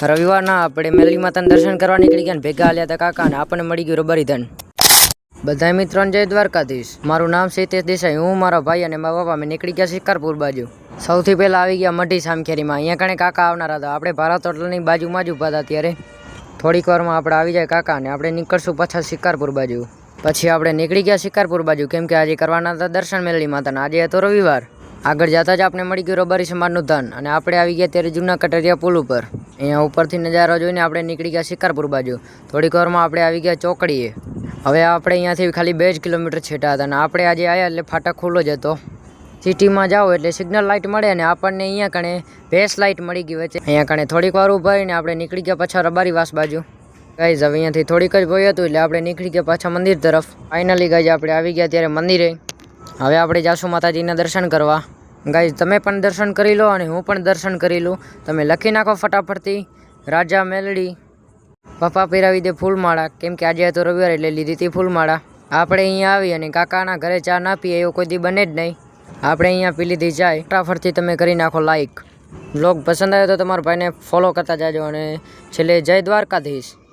રવિવારના આપણે મેલડી માતાના દર્શન કરવા નીકળી ગયા ને ભેગા હાલ્યા હતા કાકા ને આપણને મળી ગયું રબારી ધન। બધા મિત્રોને જય દ્વારકાધીશ। મારું નામ છે હિતેશ દેસાઈ। હું મારા ભાઈ અને મારા બાપા અમે નીકળી ગયા શિકારપુર બાજુ। સૌથી પહેલા આવી ગયા મઢી સામખેરીમાં। અહીંયા કણે કાકા આવનારા હતા। આપણે ભારત હોટલની બાજુમાં જ ઊભા હતા। ત્યારે થોડીક વારમાં આપણે આવી જાય કાકા ને આપણે નીકળશું પાછા શિકારપુર બાજુ। પછી આપણે નીકળી ગયા શિકારપુર બાજુ કેમ કે આજે કરવાના હતા દર્શન મેલડી માતાના। આજે હતો રવિવાર। આગળ જતા જ આપણે મળી ગયું રબારી સમાજનું ધન અને આપણે આવી ગયા ત્યારે જૂના કટરિયા પુલ ઉપર। અહીંયા ઉપરથી નજારો જોઈને આપણે નીકળી ગયા શિકારપુર બાજુ। થોડીક વારમાં આપણે આવી ગયા ચોકડીએ। હવે આપણે અહીંયાથી ખાલી 2 જ કિલોમીટર છેટા હતા અને આપણે આજે આવ્યા એટલે ફાટક ખુલ્લો જ હતો। સિટીમાં જાઓ એટલે સિગ્નલ લાઇટ મળે અને આપણને અહીંયા કણે ભેસ લાઇટ મળી ગઈ વચ્ચે। અહીંયા કણે થોડીક વાર ઊભા રહીને આપણે નીકળી ગયા પાછા રબારી વાસ બાજુ। ગાઈઝ હવે અહીંયાથી થોડીક જ ભોય હતું એટલે આપણે નીકળી ગયા પાછા મંદિર તરફ। ફાઇનલી ગાઈઝ આપણે આવી ગયા ત્યારે મંદિરે। હવે આપણે જાશું માતાજીના દર્શન કરવા। ગાઈઝ તમે પણ દર્શન કરી લો અને હું પણ દર્શન કરી લઉં। તમે લખી નાખો ફટાફટથી રાજા મેલડી। પપ્પા પહેરાવી દે ફૂલમાળા કેમ કે આજે તો રવિવાર એટલે લીધી હતી ફૂલમાળા। આપણે અહીંયા આવી અને કાકાના ઘરે ચા ના પીએ એવું કોઈ દી બને જ નહીં। આપણે અહીંયા પી લીધી ચાય। ફટાફટથી તમે કરી નાખો લાઈક। વ્લોગ પસંદ આવ્યો તો તમારા ભાઈને ફોલો કરતા જાજો અને છેલ્લે જય દ્વારકાધીશ।